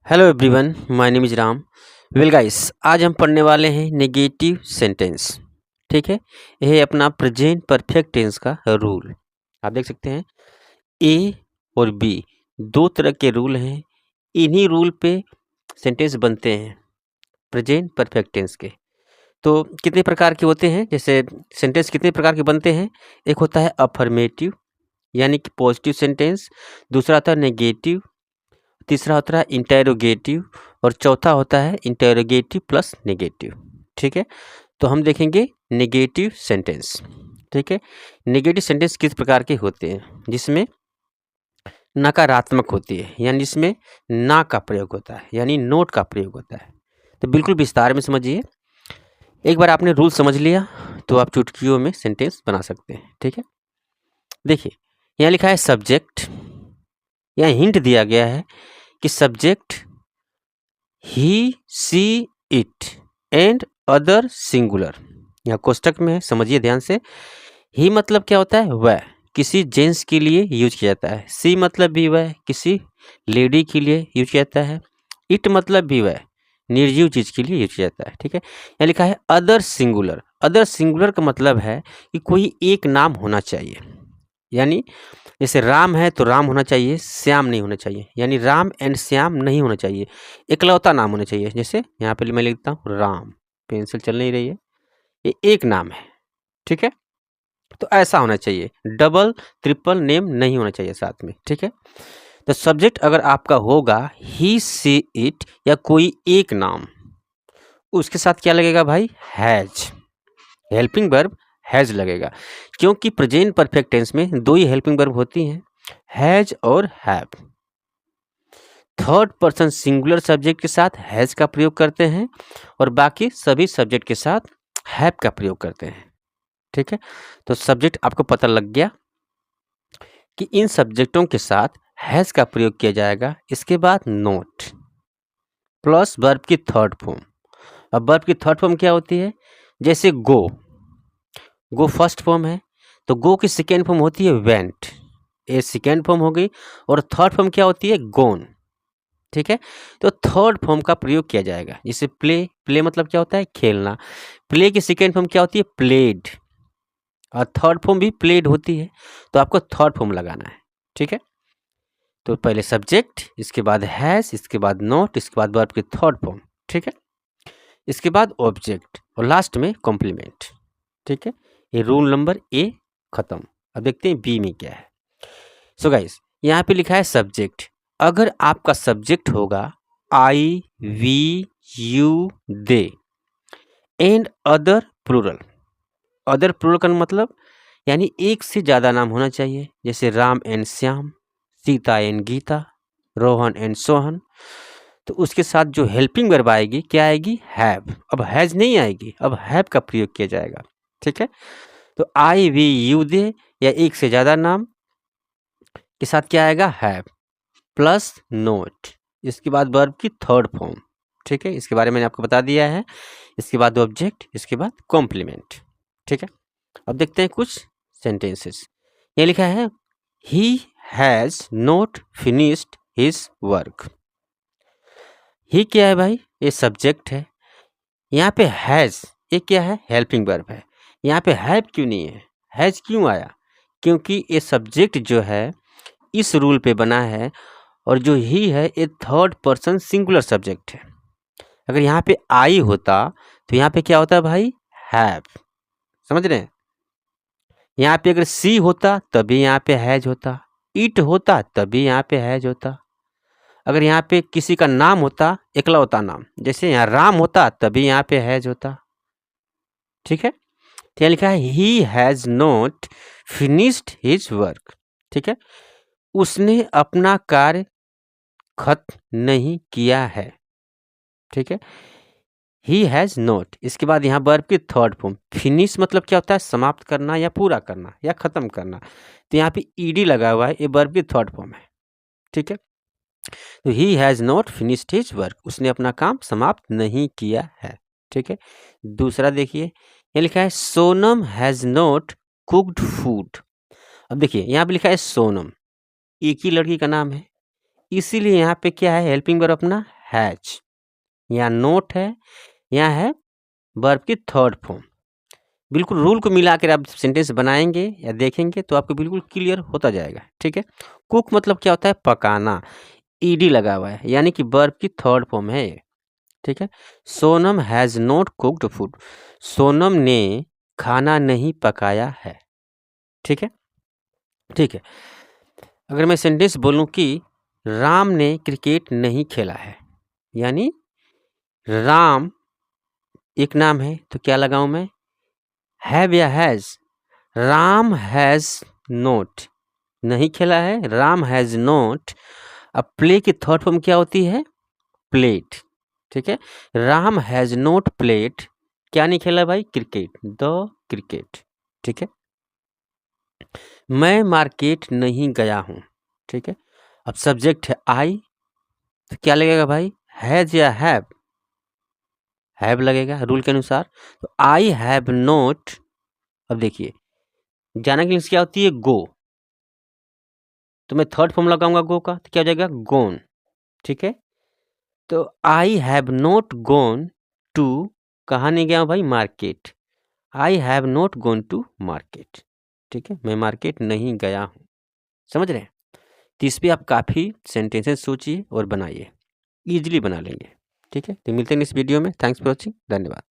Hello everyone, my name is Ram. Well guys, आज हम पढ़ने वाले हैं नेगेटिव सेंटेंस। ठीक है, यह है अपना प्रेजेंट परफेक्ट टेंस का रूल। आप देख सकते हैं ए और बी दो तरह के रूल हैं। इन्हीं रूल पे सेंटेंस बनते हैं प्रेजेंट परफेक्ट टेंस के। तो कितने प्रकार के होते हैं, जैसे सेंटेंस कितने प्रकार के बनते हैं। एक होता है अफर्मेटिव यानी कि पॉजिटिव सेंटेंस, दूसरा होता है नेगेटिव, तीसरा होता है इंटेरोगेटिव और चौथा होता है इंटेरोगेटिव प्लस नेगेटिव। ठीक है, तो हम देखेंगे नेगेटिव सेंटेंस। ठीक है, नेगेटिव सेंटेंस किस प्रकार के होते हैं, जिसमें नकारात्मक होती है यानी जिसमें ना का प्रयोग होता है यानी नोट का प्रयोग होता है। तो बिल्कुल विस्तार में समझिए। एक बार आपने रूल समझ लिया तो आप चुटकियों में सेंटेंस बना सकते हैं। ठीक है, देखिए यहाँ लिखा है सब्जेक्ट, यहाँ हिंट दिया गया है कि subject he see it and other singular. यहाँ कोष्टक में है, समझिए ध्यान से। ही मतलब क्या होता है, वह किसी जेंट्स के लिए यूज किया जाता है। सी मतलब भी वह किसी लेडी के लिए यूज किया जाता है। इट मतलब भी वह निर्जीव चीज के लिए यूज किया जाता है। ठीक है, यहाँ लिखा है अदर सिंगुलर। अदर सिंगुलर का मतलब है कि कोई एक नाम होना चाहिए, यानी जैसे राम है तो राम होना चाहिए, श्याम नहीं होना चाहिए। यानी राम एंड श्याम नहीं होना चाहिए, इकलौता नाम होना चाहिए। जैसे यहाँ पे मैं लिखता हूँ राम, पेंसिल चल नहीं रही है, ये एक नाम है। ठीक है, तो ऐसा होना चाहिए, डबल ट्रिपल नेम नहीं होना चाहिए साथ में। ठीक है, तो सब्जेक्ट अगर आपका होगा ही सी इट या कोई एक नाम, उसके साथ क्या लगेगा भाई, हैज, हेल्पिंग वर्ब हैज लगेगा। क्योंकि प्रेजेंट परफेक्ट टेंस में दो ही हेल्पिंग वर्ब होती हैं, हैज और have. Third person singular subject के साथ हैज का प्रयोग करते हैं और बाकी सभी सब्जेक्ट के साथ हैव का प्रयोग करते हैं। ठीक है, तो सब्जेक्ट आपको पता लग गया कि इन सब्जेक्टों के साथ हैज का प्रयोग किया जाएगा। इसके बाद नोट प्लस वर्ब की थर्ड फॉर्म। अब वर्ब की थर्ड फॉर्म क्या होती है, जैसे गो, गो फर्स्ट फॉर्म है तो गो की सेकेंड फॉर्म होती है वेंट, ये सेकेंड फॉर्म हो गई। और थर्ड फॉर्म क्या होती है, गोन। ठीक है, तो थर्ड फॉर्म का प्रयोग किया जाएगा। जैसे प्ले, प्ले मतलब क्या होता है, खेलना। प्ले की सेकेंड फॉर्म क्या होती है, प्लेड, और थर्ड फॉर्म भी प्लेड होती है, तो आपको थर्ड फॉर्म लगाना है। ठीक है, तो पहले सब्जेक्ट, इसके बाद हैज, इसके बाद नॉट, इसके बाद वर्ब की थर्ड फॉर्म। ठीक है, इसके बाद ऑब्जेक्ट और लास्ट में कॉम्प्लीमेंट। ठीक है, ये रूल नंबर ए खत्म। अब देखते हैं बी में क्या है। सो गाइस, यहाँ पे लिखा है सब्जेक्ट। अगर आपका सब्जेक्ट होगा I we you they and other plural. Other plural का मतलब यानी एक से ज़्यादा नाम होना चाहिए, जैसे Ram and Shyam, Sita and Geeta, Rohan and Sohan. तो उसके साथ जो हेल्पिंग वर्ब आएगी क्या आएगी, हैव। अब हैज नहीं आएगी, अब हैव का प्रयोग किया जाएगा। ठीक है, तो आई वी यू दे या एक से ज़्यादा नाम के साथ क्या आएगा, हैव प्लस नोट, इसके बाद वर्ब की थर्ड फॉर्म। ठीक है, इसके बारे में मैंने आपको बता दिया है। इसके बाद ऑब्जेक्ट, इसके बाद कॉम्प्लीमेंट। ठीक है, अब देखते हैं कुछ सेंटेंसेस। ये लिखा है he has not finished his work. He क्या है भाई, ये सब्जेक्ट है। यहाँ पे हैज, ये क्या है, हेल्पिंग वर्ब है। यहाँ पे हैव क्यों नहीं है, हैज क्यों आया, क्योंकि ये सब्जेक्ट जो है इस रूल पे बना है, और जो ही है ये थर्ड पर्सन सिंगुलर सब्जेक्ट है। अगर यहाँ पे आई होता तो यहाँ पे क्या होता भाई, हैव। समझ रहे हैं, यहाँ पे अगर सी होता तभी यहाँ पे हैज होता, इट होता तभी यहाँ पे हैज होता। अगर यहाँ पे किसी का नाम होता, इकलौता नाम, जैसे यहाँ राम होता तभी यहाँ पे हैज होता। ठीक है, तो यहाँ लिखा है he has not finished his work. ठीक है, उसने अपना कार्य खत्म नहीं किया है। ठीक है, ही हैज नॉट, इसके बाद यहाँ वर्ब की थर्ड फॉर्म। फिनिश मतलब क्या होता है, समाप्त करना या पूरा करना या खत्म करना, तो यहाँ पे ईडी लगा हुआ है, ये वर्ब की थर्ड फॉर्म है। ठीक है, तो ही has not finished his work, उसने अपना काम समाप्त नहीं किया है। ठीक है, दूसरा देखिए, यहाँ लिखा है Sonam has not cooked food. अब देखिए यहाँ पे लिखा है सोनम, एक ही लड़की का नाम है, इसीलिए यहाँ पे क्या है, हेल्पिंग वर्ब अपना हैज। यहाँ नोट है, यहाँ है वर्ब की थर्ड फॉर्म। बिल्कुल रूल को मिला कर आप सेंटेंस बनाएंगे या देखेंगे तो आपको बिल्कुल क्लियर होता जाएगा। ठीक है, कुक मतलब क्या होता है? पकाना, ईडी लगा हुआ है, यानी कि वर्ब की थर्ड फॉर्म है ये। ठीक है, Sonam has not cooked food, Sonam ने खाना नहीं पकाया है। ठीक है, ठीक है। अगर मैं सेंटेंस बोलूं कि राम ने क्रिकेट नहीं खेला है, यानी राम एक नाम है तो क्या लगाऊं मैं? हैव या हैज? राम हैज नोट, नहीं खेला है, राम हैज नोट। अब प्ले की थर्ड फॉर्म क्या होती है? प्लेट। ठीक है, राम हैज नोट प्लेट, क्या नहीं खेला भाई? Cricket, the cricket. ठीक है, मैं मार्केट नहीं गया हूं। ठीक है, अब सब्जेक्ट है आई, तो क्या लगेगा भाई? हैज या हैव? हैव लगेगा रूल के अनुसार। तो आई हैव नोट, अब देखिए जाना की क्या होती है? गो, तो मैं थर्ड फॉर्म लगाऊंगा गो का, तो क्या हो जाएगा? गोन। ठीक है, तो I have not gone to, कहाँ नहीं गया हूं भाई? Market. I have not gone to market. ठीक है, मैं मार्केट नहीं गया हूं। समझ रहे हैं? तो इस पर आप काफ़ी सेंटेंसेस सोचिए और बनाइए, इजीली बना लेंगे। ठीक है, तो मिलते हैं इस वीडियो में। थैंक्स फॉर वॉचिंग, धन्यवाद।